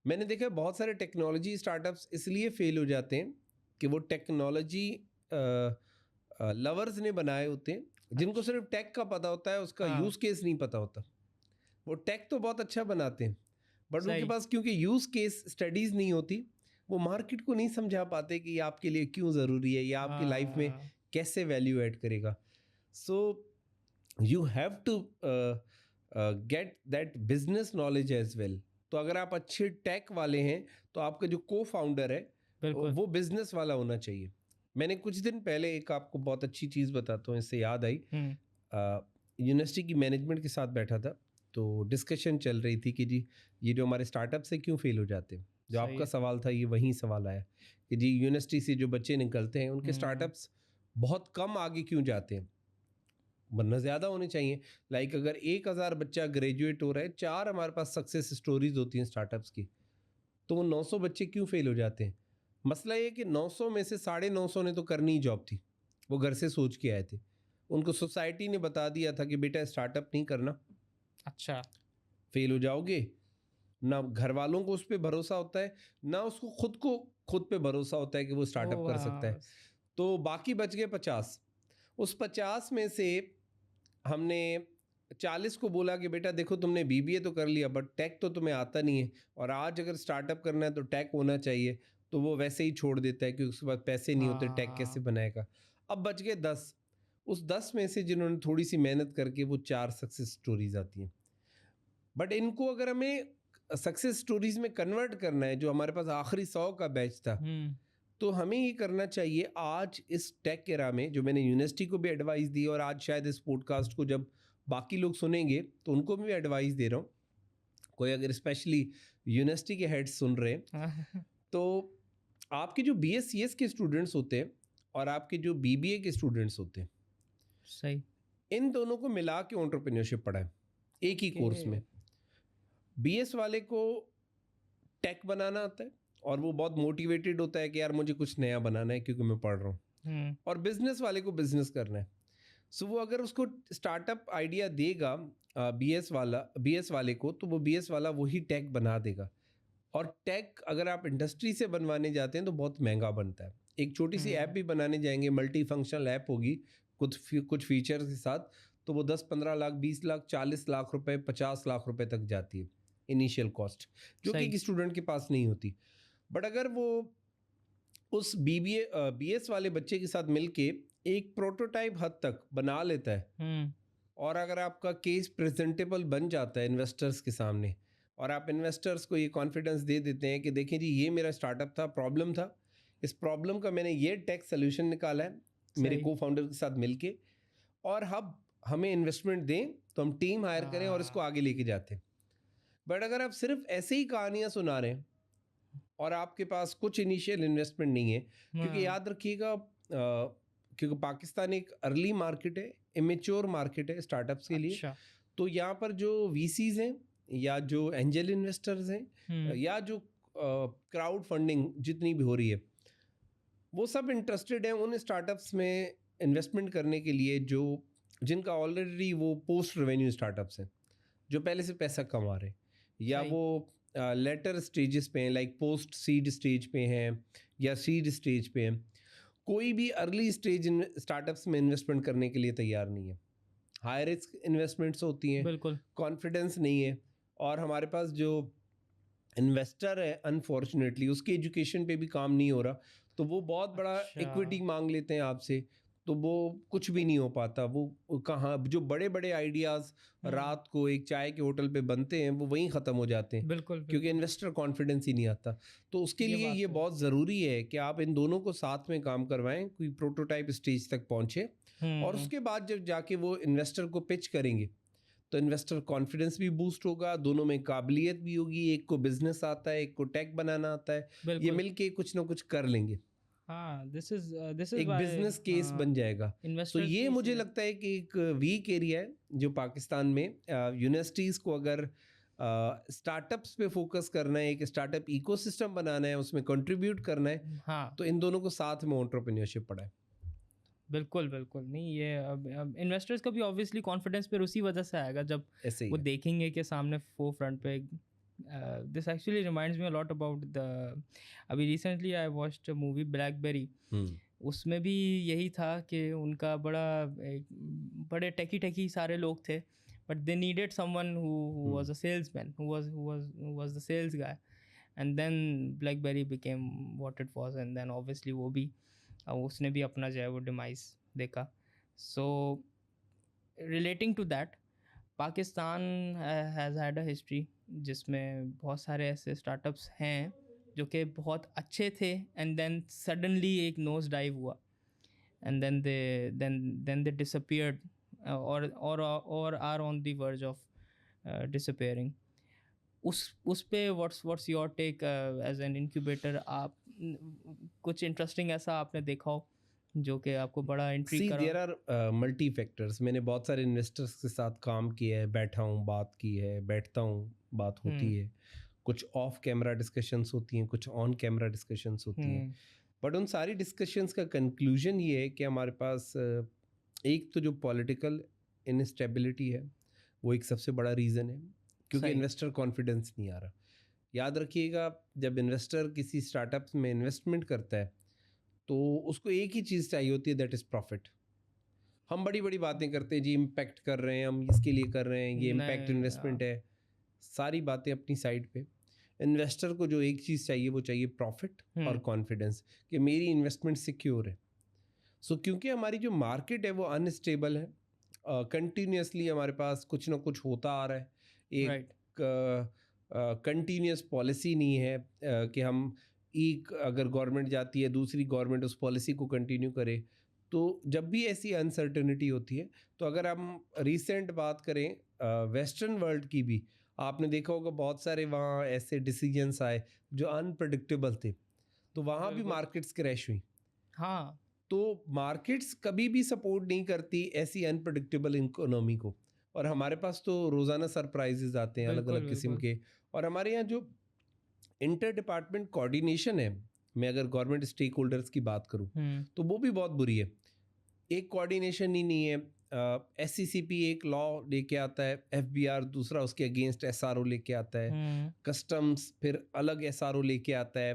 [SPEAKER 1] मैंने देखा है बहुत सारे टेक्नोलॉजी स्टार्टअप्स इसलिए फेल हो जाते हैं कि वो टेक्नोलॉजी लवर्स ने बनाए होते हैं, जिनको
[SPEAKER 2] अच्छा।
[SPEAKER 1] सिर्फ टेक का पता होता है, उसका
[SPEAKER 2] हाँ।
[SPEAKER 1] यूज़ केस नहीं पता होता। वो टेक तो बहुत अच्छा बनाते हैं, बट उनके
[SPEAKER 2] सही।
[SPEAKER 1] पास क्योंकि यूज़ केस स्टडीज़ नहीं होती, वो मार्केट को नहीं समझा पाते कि ये आपके लिए क्यों ज़रूरी है, या आपकी लाइफ में
[SPEAKER 2] हाँ,
[SPEAKER 1] कैसे वैल्यू ऐड करेगा. So you have to get that business knowledge as well. तो अगर आप अच्छे टेक वाले हैं तो आपका जो को फाउंडर है
[SPEAKER 2] बिल्कुल।
[SPEAKER 1] वो बिजनेस वाला होना चाहिए. मैंने कुछ दिन पहले एक आपको बहुत अच्छी चीज़ बताता हूँ, इससे याद आई.
[SPEAKER 2] हुँ,
[SPEAKER 1] यूनिवर्सिटी की मैनेजमेंट के साथ बैठा था, तो डिस्कशन चल रही थी कि जी ये जो हमारे स्टार्टअप से क्यों फेल हो जाते हैं. जो
[SPEAKER 2] सही
[SPEAKER 1] आपका
[SPEAKER 2] है।
[SPEAKER 1] सवाल था ये वही सवाल आया कि जी यूनिवर्सिटी से जो बच्चे निकलते हैं उनके
[SPEAKER 2] हुँ,
[SPEAKER 1] स्टार्टअप्स बहुत कम आगे क्यों जाते हैं, वरना ज़्यादा होने चाहिए. लाइक अगर 1,000 बच्चा ग्रेजुएट हो रहा है, 4 हमारे पास सक्सेस स्टोरीज होती हैं स्टार्टअप्स की, तो वो 900 बच्चे क्यों फेल हो जाते हैं. मसला ये है कि 900 में से 950 ने तो करनी ही जॉब थी, वो घर से सोच के आए थे. उनको सोसाइटी ने बता दिया था कि बेटा स्टार्टअप नहीं करना,
[SPEAKER 2] अच्छा।
[SPEAKER 1] फेल हो जाओगे. ना घर वालों को उस पर भरोसा होता है, ना उसको खुद पे भरोसा होता है कि वो स्टार्टअप
[SPEAKER 2] ओह
[SPEAKER 1] कर सकता है.
[SPEAKER 2] वाह!
[SPEAKER 1] तो बाकी बच गए 50. उस 50 में से हमने 40 को बोला कि बेटा देखो तुमने बीबीए तो कर लिया बट टेक तो तुम्हें आता नहीं है, और आज अगर स्टार्टअप करना है तो टेक होना चाहिए. तो वो वैसे ही छोड़ देता है क्योंकि उसके पास पैसे नहीं होते, टेक कैसे
[SPEAKER 2] हाँ,
[SPEAKER 1] बनाएगा. अब बच गए 10. उस 10 में से जिन्होंने थोड़ी सी मेहनत करके वो 4 सक्सेस स्टोरीज आती हैं. बट इनको अगर हमें सक्सेस स्टोरीज में कन्वर्ट करना है, जो हमारे पास आखिरी 100 का बैच था,
[SPEAKER 2] हुँ,
[SPEAKER 1] तो हमें ये करना चाहिए आज इस टेक एरा में, जो मैंने यूनिवर्सिटी को भी एडवाइस दी और आज शायद इस पॉडकास्ट को जब बाकी लोग सुनेंगे तो उनको भी एडवाइस दे रहा हूँ. कोई अगर स्पेशली यूनिवर्सिटी के हेड्स सुन रहे हैं,
[SPEAKER 2] हाँ,
[SPEAKER 1] तो आपके जो बीएससीएस के स्टूडेंट्स होते हैं और आपके जो बीबीए के स्टूडेंट्स होते हैं,
[SPEAKER 2] सही।
[SPEAKER 1] इन दोनों को मिला के एंटरप्रेन्योरशिप पढ़ाएं एक ही
[SPEAKER 2] ओके।
[SPEAKER 1] कोर्स में. बीएस वाले को टेक बनाना आता है और वो बहुत मोटिवेटेड होता है कि यार मुझे कुछ नया बनाना है क्योंकि मैं पढ़ रहा हूँ.
[SPEAKER 2] हुँ,
[SPEAKER 1] और बिजनेस वाले को बिजनेस करना है. सो वो अगर उसको स्टार्टअप आइडिया देगा बीएस वाले को, तो वो बीएस वाला वही टेक बना देगा. और टेक अगर आप इंडस्ट्री से बनवाने जाते हैं तो बहुत महंगा बनता है. एक छोटी सी ऐप
[SPEAKER 2] हुँ,
[SPEAKER 1] भी बनाने जाएंगे, मल्टी फंक्शनल ऐप होगी कुछ फीचर्स के साथ, तो वो 10-15 लाख, 20 लाख, 40 लाख रुपए, 50 लाख रुपए तक जाती है इनिशियल कॉस्ट, जो कि
[SPEAKER 2] सही।
[SPEAKER 1] एक स्टूडेंट के पास नहीं होती. बट अगर वो उस बीएस वाले बच्चे के साथ मिलके एक प्रोटोटाइप हद तक बना लेता है,
[SPEAKER 2] हुँ,
[SPEAKER 1] और अगर आपका केस प्रेजेंटेबल बन जाता है इन्वेस्टर्स के सामने, और आप इन्वेस्टर्स को ये कॉन्फिडेंस दे देते हैं कि देखें जी ये मेरा स्टार्टअप था, प्रॉब्लम था, इस प्रॉब्लम का मैंने ये टेक सोल्यूशन निकाला है मेरे
[SPEAKER 2] सही।
[SPEAKER 1] को फाउंडर के साथ मिलके, और हम हमें इन्वेस्टमेंट दें तो हम टीम हायर करें और इसको
[SPEAKER 2] हाँ,
[SPEAKER 1] आगे लेके जाते हैं. बट अगर आप सिर्फ ऐसे ही कहानियां सुना रहे हैं और आपके पास कुछ इनिशियल इन्वेस्टमेंट नहीं है, क्योंकि
[SPEAKER 2] हाँ,
[SPEAKER 1] याद रखिएगा क्योंकि पाकिस्तान एक अर्ली मार्केट है, इमेच्योर मार्केट है स्टार्टअप्स के लिए.
[SPEAKER 2] अच्छा।
[SPEAKER 1] तो यहाँ पर जो वीसीज हैं या जो एंजल इन्वेस्टर्स हैं
[SPEAKER 2] हुँ,
[SPEAKER 1] या जो क्राउड फंडिंग जितनी भी हो रही है, वो सब इंटरेस्टेड हैं उन स्टार्टअप्स में इन्वेस्टमेंट करने के लिए जो जिनका ऑलरेडी वो पोस्ट रेवेन्यू स्टार्टअप्स हैं, जो पहले से पैसा कमा रहे हैं, या
[SPEAKER 2] सही।
[SPEAKER 1] वो लेटर स्टेजेस पे हैं, लाइक पोस्ट सीड स्टेज पे हैं या सीड स्टेज पे हैं. कोई भी अर्ली स्टेज स्टार्टअप्स में इन्वेस्टमेंट करने के लिए तैयार नहीं है. हाई रिस्क इन्वेस्टमेंट्स होती हैं,
[SPEAKER 2] बिल्कुल।
[SPEAKER 1] कॉन्फिडेंस नहीं है, और हमारे पास जो इन्वेस्टर है अनफॉर्चुनेटली उसकी एजुकेशन पे भी काम नहीं हो रहा, तो वो बहुत बड़ा
[SPEAKER 2] अच्छा।
[SPEAKER 1] इक्विटी मांग लेते हैं आपसे. तो वो कुछ भी नहीं हो पाता. वो कहाँ जो बड़े बड़े आइडियाज़
[SPEAKER 2] हुँ,
[SPEAKER 1] रात को एक चाय के होटल पे बनते हैं वो वहीं ख़त्म हो जाते हैं,
[SPEAKER 2] बिल्कुल,
[SPEAKER 1] क्योंकि
[SPEAKER 2] बिल्कुल।
[SPEAKER 1] इन्वेस्टर कॉन्फिडेंस ही नहीं आता. तो उसके
[SPEAKER 2] ये
[SPEAKER 1] लिए
[SPEAKER 2] बात
[SPEAKER 1] ये
[SPEAKER 2] तो है।
[SPEAKER 1] बहुत ज़रूरी है कि आप इन दोनों को साथ में काम करवाएं, कोई प्रोटोटाइप स्टेज तक पहुँचे, और
[SPEAKER 2] हुँ,
[SPEAKER 1] उसके बाद जब जाके वो इन्वेस्टर को पिच करेंगे तो इन्वेस्टर कॉन्फिडेंस भी बूस्ट होगा, दोनों में काबिलियत भी होगी, एक को बिजनेस आता है, एक को टेक बनाना आता है, ये
[SPEAKER 2] बिल्कुल।
[SPEAKER 1] मिलके कुछ ना कुछ कर लेंगे,
[SPEAKER 2] हाँ, दिस इज़
[SPEAKER 1] एक
[SPEAKER 2] व्हाई
[SPEAKER 1] बिजनेस केस
[SPEAKER 2] हाँ,
[SPEAKER 1] बन जाएगा. सो
[SPEAKER 2] इन्वेस्टर्स
[SPEAKER 1] ये
[SPEAKER 2] भी
[SPEAKER 1] मुझे
[SPEAKER 2] इसीलिए
[SPEAKER 1] लगता है कि एक वीक एरिया है जो पाकिस्तान में यूनिवर्सिटीज़ को अगर स्टार्टअप्स पे फोकस करना है, एक स्टार्टअप इकोसिस्टम बनाना है, उसमें कंट्रीब्यूट करना है,
[SPEAKER 2] हाँ,
[SPEAKER 1] तो इन दोनों को साथ में एंटरप्रेन्योरशिप पढ़ाए.
[SPEAKER 2] बिल्कुल, बिल्कुल। नहीं ये अब इन्वेस्टर्स का भी ऑब्वियसली कॉन्फिडेंस फिर उसी वजह से आएगा जब
[SPEAKER 1] ऐसे ही
[SPEAKER 2] वो
[SPEAKER 1] है.
[SPEAKER 2] देखेंगे कि सामने फ़ोरफ्रंट पे this actually reminds me a lot about the अभी recently I watched movie BlackBerry.
[SPEAKER 1] Hmm.
[SPEAKER 2] उसमें भी यही था कि उनका एक बड़े टेकी सारे लोग थे, but they needed someone who
[SPEAKER 1] hmm.
[SPEAKER 2] Was a salesman, who was the sales guy. And then BlackBerry became what it was, and then obviously वो भी उसने भी अपना जो है वो डिमाइस देखा. So relating to that, Pakistan has had a history जिसमें बहुत सारे ऐसे स्टार्टअप्स हैं जो कि बहुत अच्छे थे, एंड देन सडनली एक नोज डाइव हुआ, and then they disappeared, or are on the verge of disappearing. उस पे what's your take as an incubator? आप कुछ इंटरेस्टिंग ऐसा आपने देखा हो जो कि आपको बड़ा इंट्रीग
[SPEAKER 1] सी
[SPEAKER 2] करा?
[SPEAKER 1] There are multi factors. मैंने बहुत सारे इन्वेस्टर्स के साथ काम किया है, बैठा हूँ, बात की है, बैठता हूँ, बात होती है. कुछ ऑफ कैमरा डिस्कशंस होती हैं, कुछ ऑन कैमरा डिस्कशंस होती हैं. बट उन सारी डिस्कशंस का कंक्लूजन ये है कि हमारे पास एक तो जो पॉलिटिकल इनस्टेबिलिटी है वो एक सबसे बड़ा रीज़न है, क्योंकि
[SPEAKER 2] सही.
[SPEAKER 1] इन्वेस्टर कॉन्फिडेंस नहीं आ रहा. याद रखिएगा, जब इन्वेस्टर किसी स्टार्टअप में इन्वेस्टमेंट करता है तो उसको एक ही चीज़ चाहिए होती है, दैट इज़ प्रॉफिट. हम बड़ी बड़ी बातें करते हैं जी, इम्पैक्ट कर रहे हैं, हम इसके लिए कर रहे हैं, ये इम्पैक्ट इन्वेस्टमेंट है, सारी बातें अपनी साइड पे. इन्वेस्टर को जो एक चीज़ चाहिए वो चाहिए प्रॉफिट और कॉन्फिडेंस कि मेरी इन्वेस्टमेंट सिक्योर है. सो क्योंकि हमारी जो मार्केट है वो अनस्टेबल है, कंटिन्यूसली हमारे पास कुछ ना कुछ होता आ रहा है, एक कंटिन्यूस पॉलिसी नहीं है कि हम एक अगर गवर्नमेंट जाती है दूसरी गवर्नमेंट उस पॉलिसी को कंटिन्यू करे. तो जब भी ऐसी अनसर्टेनिटी होती है, तो अगर हम रिसेंट बात करें वेस्टर्न वर्ल्ड की भी, आपने देखा होगा बहुत सारे वहाँ ऐसे डिसीजंस आए जो अनप्रडिक्टेबल थे, तो वहाँ भी मार्केट्स क्रैश हुई.
[SPEAKER 2] हाँ.
[SPEAKER 1] तो मार्केट्स कभी भी सपोर्ट नहीं करती ऐसी अनप्रडिक्टेबल इकोनॉमी को, और हमारे पास तो रोज़ाना सरप्राइजेज आते हैं अलग
[SPEAKER 2] बिल्कुल
[SPEAKER 1] अलग किस्म
[SPEAKER 2] बिल्कुल.
[SPEAKER 1] के. और हमारे यहाँ जो इंटर डिपार्टमेंट कोऑर्डिनेशन है, मैं अगर गवर्नमेंट स्टेक होल्डर्स की बात करूँ तो वो भी बहुत बुरी है. एक कोऑर्डिनेशन ही नहीं है. SCCP एक लॉ लेके आता है, FBR दूसरा उसके अगेंस्ट SRO लेके आता है, कस्टम्स फिर अलग SRO लेके आता है,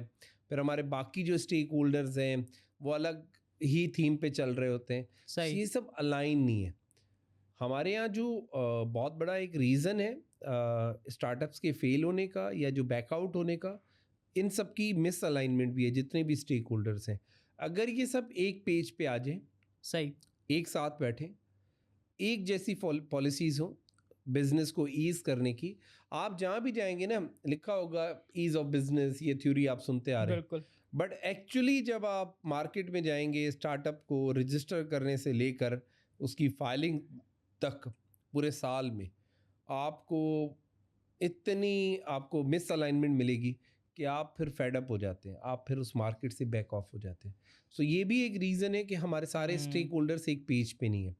[SPEAKER 1] फिर हमारे बाकी जो स्टेक होल्डर्स हैं वो अलग ही थीम पे चल रहे होते हैं.
[SPEAKER 2] सही.
[SPEAKER 1] ये सब अलाइन नहीं है. हमारे यहाँ जो बहुत बड़ा एक रीज़न है स्टार्टअप्स के फेल होने का या जो बैकआउट होने का, इन सब की मिस अलाइनमेंट भी है. जितने भी स्टेक होल्डर्स हैं, अगर ये सब एक पेज पे आ जाएं,
[SPEAKER 2] सही.
[SPEAKER 1] एक साथ बैठें, एक जैसी पॉलिसीज़ हो बिजनेस को ईज़ करने की. आप जहाँ भी जाएंगे ना, लिखा होगा ईज़ ऑफ बिजनेस, ये थ्योरी आप सुनते आ रहे हैं.
[SPEAKER 2] बिल्कुल.
[SPEAKER 1] बट एक्चुअली जब आप मार्केट में जाएंगे, स्टार्टअप को रजिस्टर करने से लेकर उसकी फाइलिंग तक पूरे साल में आपको इतनी आपको मिस अलाइनमेंट मिलेगी कि आप फिर फेडअप हो जाते हैं, आप फिर उस मार्केट से बैक ऑफ हो जाते हैं. सो ये भी एक रीज़न है कि हमारे सारे स्टेक होल्डर्स एक पेज पे नहीं है.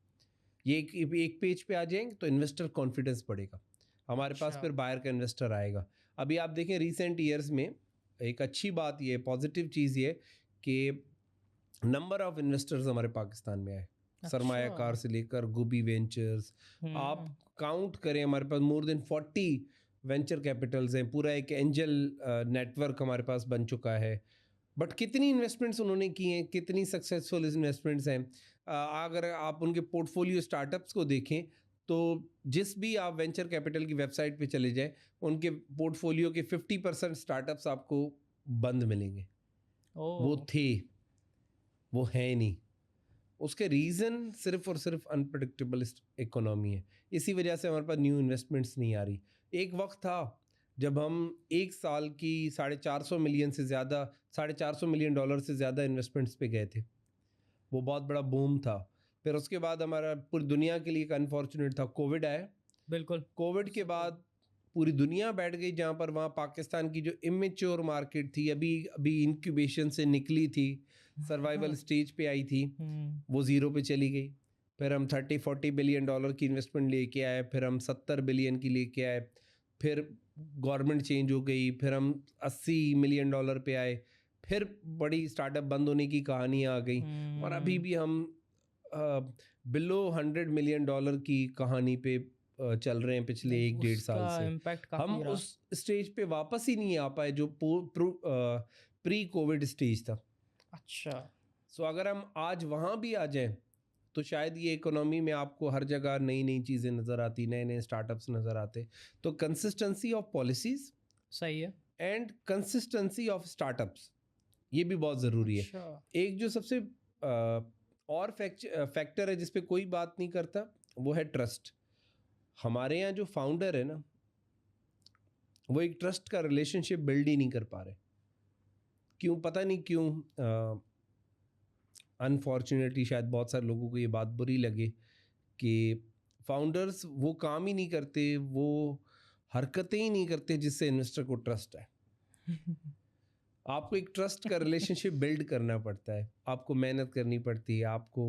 [SPEAKER 1] ये एक पेज पे आ जाएंगे तो इन्वेस्टर कॉन्फिडेंस बढ़ेगा, हमारे पास फिर बायर का इन्वेस्टर आएगा. अभी आप देखें रिसेंट ईयर्स में एक अच्छी बात ये, पॉजिटिव चीज़ ये कि नंबर ऑफ इन्वेस्टर्स हमारे पाकिस्तान में आए, सरमायाकार से लेकर गुबी वेंचर्स. आप काउंट करें, हमारे पास मोर देन 40 वेंचर कैपिटल्स हैं, पूरा एक एंजल नेटवर्क हमारे पास बन चुका है. बट कितनी इन्वेस्टमेंट्स उन्होंने की हैं, कितनी सक्सेसफुल इन्वेस्टमेंट्स हैं. अगर आप उनके पोर्टफोलियो स्टार्टअप्स को देखें तो जिस भी आप वेंचर कैपिटल की वेबसाइट पे चले जाएं, उनके पोर्टफोलियो के 50% स्टार्टअप्स आपको बंद मिलेंगे. वो थे, वो है नहीं. उसके रीज़न सिर्फ और सिर्फ अनप्रडिक्टेबल इकोनॉमी है. इसी वजह से हमारे पास न्यू इन्वेस्टमेंट्स नहीं आ रही. एक वक्त था जब हम एक साल की $450 मिलियन से ज़्यादा, $450 मिलियन डॉलर से ज़्यादा इन्वेस्टमेंट्स पे गए थे. वो बहुत बड़ा बूम था. फिर उसके बाद हमारा पूरी दुनिया के लिए एक अनफॉर्चुनेट था, कोविड आया.
[SPEAKER 2] बिल्कुल.
[SPEAKER 1] कोविड के बाद पूरी दुनिया बैठ गई, जहाँ पर वहाँ पाकिस्तान की जो इमेच्योर मार्केट थी, अभी इंक्यूबेशन से निकली थी, सर्वाइवल स्टेज पे आई थी, वो ज़ीरो पे चली गई. फिर हम 30-40 बिलियन डॉलर की इन्वेस्टमेंट लेके आए, फिर हम 70 बिलियन की लेके आए, फिर गवर्नमेंट चेंज हो गई, फिर हम 80 मिलियन डॉलर पे आए, फिर बड़ी स्टार्टअप बंद होने की कहानी आ गई, और अभी भी हम बिलो $100 मिलियन की कहानी पे चल रहे हैं पिछले 1-1.5 साल से.
[SPEAKER 2] इम्पैक्ट
[SPEAKER 1] हम उस स्टेज पे वापस ही नहीं आ पाए जो प्री कोविड स्टेज था.
[SPEAKER 2] अच्छा.
[SPEAKER 1] सो अगर हम आज वहाँ भी आ जाएं तो शायद ये इकोनॉमी में आपको हर जगह नई नई चीज़ें नज़र आती, नए नए स्टार्टअप्स नज़र आते. तो कंसिस्टेंसी ऑफ पॉलिसीज़,
[SPEAKER 2] सही है.
[SPEAKER 1] एंड कंसिस्टेंसी ऑफ स्टार्टअप्स, ये भी बहुत ज़रूरी है।
[SPEAKER 2] अच्छा।
[SPEAKER 1] एक जो सबसे और फैक्टर है जिस पे कोई बात नहीं करता, वो है ट्रस्ट। हमारे यहाँ जो फाउंडर है ना, वो एक ट्रस्ट का रिलेशनशिप बिल्ड ही नहीं कर पा रहे। क्यों, पता नहीं क्यों। अनफॉर्चुनेटली शायद बहुत सारे लोगों को ये बात बुरी लगे कि फाउंडर्स वो काम ही नहीं करते, वो हरकतें ही नहीं करते जिससे इन्वेस्टर को ट्रस्ट है। आपको एक ट्रस्ट का रिलेशनशिप बिल्ड करना पड़ता है, आपको मेहनत करनी पड़ती है, आपको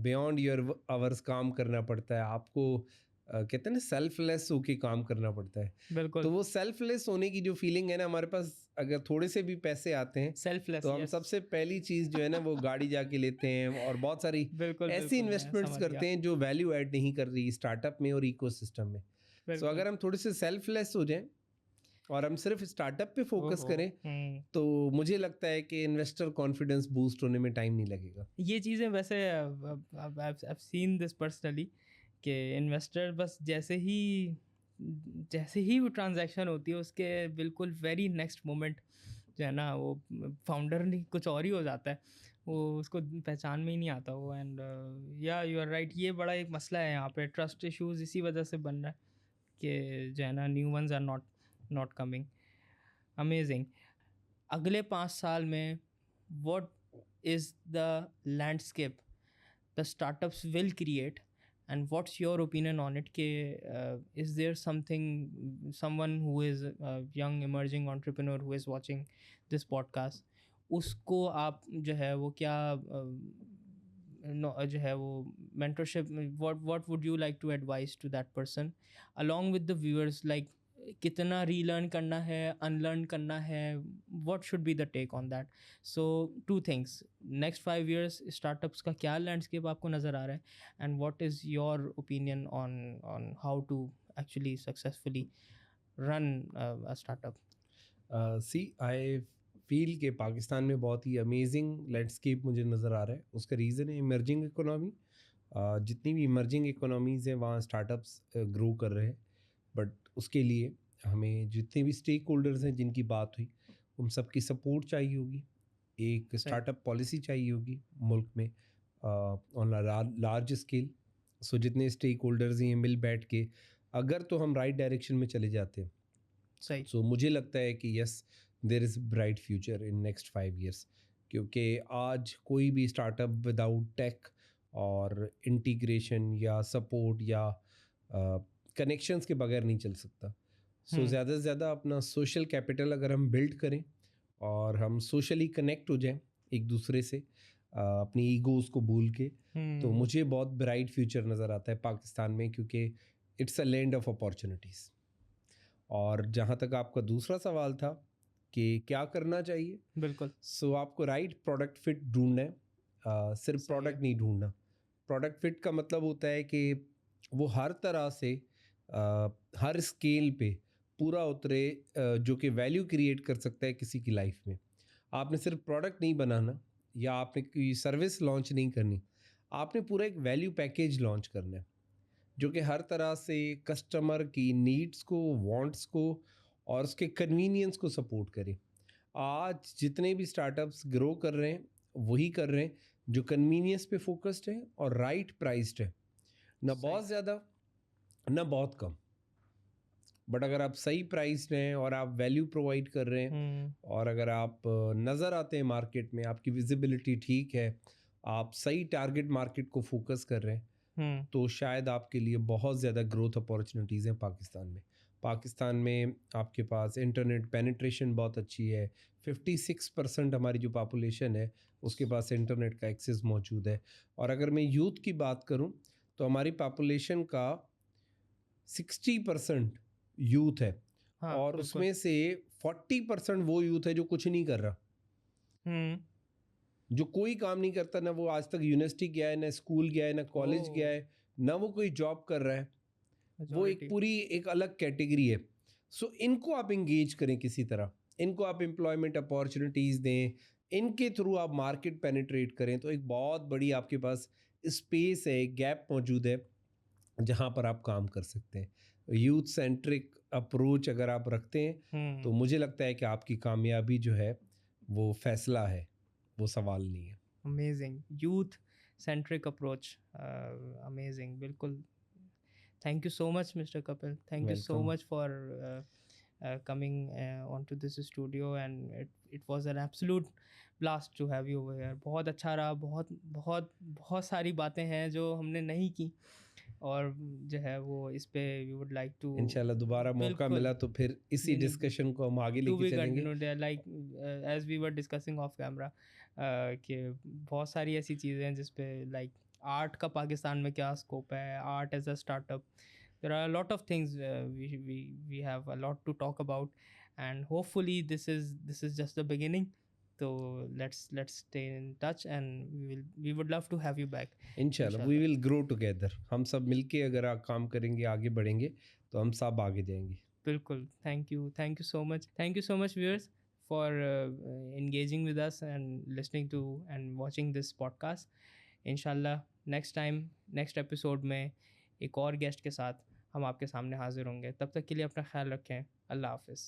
[SPEAKER 1] बियॉन्ड योर आवर्स काम करना पड़ता है, आपको कहते हैं ना सेल्फलेस होके काम करना पड़ता है।
[SPEAKER 2] बिल्कुल।
[SPEAKER 1] तो वो सेल्फलेस होने की जो फीलिंग है ना, हमारे पास अगर थोड़े से भी पैसे आते हैं
[SPEAKER 2] सेल्फलेस,
[SPEAKER 1] तो हम
[SPEAKER 2] यस।
[SPEAKER 1] सबसे पहली चीज़ जो है ना वो गाड़ी जाके लेते हैं, और बहुत सारी
[SPEAKER 2] बिल्कुल
[SPEAKER 1] ऐसी
[SPEAKER 2] बिल्कुल, मैं
[SPEAKER 1] इन्वेस्टमेंट्स
[SPEAKER 2] समझ गया।
[SPEAKER 1] करते हैं जो वैल्यू ऐड नहीं कर रही स्टार्टअप में और इकोसिस्टम में। सो
[SPEAKER 2] बिल्कुल।
[SPEAKER 1] अगर हम थोड़े से सेल्फलेस हो जाएं और हम सिर्फ स्टार्टअप पे फोकस
[SPEAKER 2] ओहो।
[SPEAKER 1] करें, तो मुझे लगता है कि इन्वेस्टर कॉन्फिडेंस बूस्ट होने में टाइम नहीं लगेगा।
[SPEAKER 2] ये चीज़ें वैसे I've seen this personally कि इन्वेस्टर बस जैसे ही वो ट्रांजैक्शन होती है उसके बिल्कुल वेरी नेक्स्ट मोमेंट जो है ना, वो फाउंडर नहीं कुछ और ही हो जाता है, वो उसको पहचान में ही नहीं आता वो। एंड या यू आर राइट, ये बड़ा एक मसला है यहाँ पे, ट्रस्ट इश्यूज इसी वजह से बन रहा है कि जो है ना new ones are not coming. Amazing. अगले 5 साल में what is the landscape the startups will create, and what's your opinion on it कि is there someone who is a young emerging entrepreneur who is watching this podcast, उसको आप जो है वो क्या जो है वो mentorship, what would you like to advise to that person along with the viewers, like कितना रीलर्न करना है, अनलर्न करना है, what should be the take on that? So two things, next 5 years startups का क्या landscape आपको नज़र आ रहा है, and what is your opinion on how to actually successfully run a startup?
[SPEAKER 1] See I feel के पाकिस्तान में बहुत ही अमेजिंग लैंडस्केप मुझे नज़र आ रहा है। उसका रीज़न है इमर्जिंग इकोनॉमी। जितनी भी इमर्जिंग इकोनॉमीज़ हैं वहाँ स्टार्टअप्स ग्रो कर रहे हैं, बट उसके लिए हमें जितने भी स्टेक होल्डर्स हैं जिनकी बात हुई, उन सबकी सपोर्ट चाहिए होगी। एक स्टार्टअप पॉलिसी चाहिए होगी मुल्क में ऑन लार्ज स्केल। सो जितने स्टेक होल्डर्स हैं मिल बैठ के अगर तो हम राइट डायरेक्शन में चले जाते हैं,
[SPEAKER 2] सही।
[SPEAKER 1] सो मुझे लगता है कि yes there is bright future in next 5 years. क्योंकि आज कोई भी स्टार्टअप विदाउट टेक और इंटीग्रेशन या सपोर्ट या कनेक्शंस के बगैर नहीं चल सकता। सो ज़्यादा से ज़्यादा अपना सोशल कैपिटल अगर हम बिल्ड करें और हम सोशली कनेक्ट हो जाएं एक दूसरे से अपनी ईगोज़ को भूल के, तो मुझे बहुत ब्राइट फ्यूचर नज़र आता है पाकिस्तान में, क्योंकि it's a land of opportunities. और जहाँ तक आपका दूसरा सवाल था कि क्या करना चाहिए,
[SPEAKER 2] बिल्कुल।
[SPEAKER 1] सो आपको राइट प्रोडक्ट फिट ढूंढना है। सिर्फ प्रोडक्ट नहीं ढूंढना। प्रोडक्ट फिट का मतलब होता है कि वो हर तरह से हर स्केल पे पूरा उतरे, जो कि वैल्यू क्रिएट कर सकता है किसी की लाइफ में। आपने सिर्फ प्रोडक्ट नहीं बनाना या आपने कोई सर्विस लॉन्च नहीं करनी, आपने पूरा एक वैल्यू पैकेज लॉन्च करना है जो कि हर तरह से कस्टमर की नीड्स को, वांट्स को और उसके कन्वीनियंस को सपोर्ट करे। आज जितने भी स्टार्टअप्स ग्रो कर रहे हैं वही कर रहे हैं जो कन्वीनियंस पे फोकस्ड है और राइट प्राइस्ड है, ना बहुत ज़्यादा ना बहुत कम। बट अगर आप सही प्राइस हैं और आप वैल्यू प्रोवाइड कर रहे हैं और अगर आप नज़र आते हैं मार्केट में, आपकी विजिबिलिटी ठीक है, आप सही टारगेट मार्केट को फोकस कर रहे हैं, तो शायद आपके लिए बहुत ज़्यादा ग्रोथ अपॉर्चुनिटीज़ हैं पाकिस्तान में। पाकिस्तान में आपके पास इंटरनेट पेनिट्रेशन बहुत अच्छी है। 56% हमारी जो पॉपुलेशन है उसके पास इंटरनेट का एक्सेस मौजूद है। और अगर मैं यूथ की बात करूं तो हमारी पॉपुलेशन का 60% यूथ है।
[SPEAKER 2] हाँ,
[SPEAKER 1] और
[SPEAKER 2] बिल्कुल।
[SPEAKER 1] उसमें से 40% वो यूथ है जो कुछ नहीं कर रहा, जो कोई काम नहीं करता, ना वो आज तक यूनिवर्सिटी गया है, ना स्कूल गया है, ना कॉलेज गया है, ना वो कोई जॉब कर रहा है। वो एक पूरी एक अलग कैटेगरी है। सो इनको आप इंगेज करें किसी तरह, इनको आप एम्प्लॉयमेंट अपॉर्चुनिटीज़ दें, इनके थ्रू आप मार्केट पेनिट्रेट करें, तो एक बहुत बड़ी आपके पास स्पेस है, एक गैप मौजूद है जहाँ पर आप काम कर सकते हैं। यूथ सेंट्रिक अप्रोच अगर आप रखते हैं तो मुझे लगता है कि आपकी कामयाबी जो है वो फैसला है, वो सवाल नहीं है।
[SPEAKER 2] Amazing youth centric approach, amazing, बिल्कुल। Thank you so much, Mr. Kapil. Thank you so
[SPEAKER 1] welcome.
[SPEAKER 2] much for coming onto this studio, and it was an absolute blast to have you over here. बहुत अच्छा रहा, बहुत बहुत बहुत सारी बातें हैं जो हमने नहीं की, और जो है वो इस पे we would like to
[SPEAKER 1] इंशाल्लाह दोबारा मौका
[SPEAKER 2] बिल्कुल
[SPEAKER 1] मिला तो फिर इसी
[SPEAKER 2] नहीं नहीं
[SPEAKER 1] डिस्कशन को हम आगे
[SPEAKER 2] to
[SPEAKER 1] लेके
[SPEAKER 2] be
[SPEAKER 1] चलेंगे।
[SPEAKER 2] continued there, like as we were discussing off camera, कि बहुत सारी ऐसी चीज़ें हैं जिस पे like आर्ट का पाकिस्तान में क्या स्कोप है, art as a startup, there are a lot of things we have a lot to talk about, and hopefully this is just the beginning. So let's stay in touch, and we would love to have you back.
[SPEAKER 1] इंशाल्लाह we
[SPEAKER 2] Inshallah.
[SPEAKER 1] Will grow together. हम सब मिलके अगर आप काम करेंगे, आगे बढ़ेंगे तो हम सब आगे जाएंगे।
[SPEAKER 2] Bilkul. Thank you so much. Thank you so much, viewers, for engaging with us and listening to and watching this podcast. इंशाल्लाह नेक्स्ट टाइम, नेक्स्ट एपिसोड में एक और गेस्ट के साथ हम आपके सामने हाजिर होंगे। तब तक के लिए अपना ख्याल रखें। अल्लाह हाफिज़।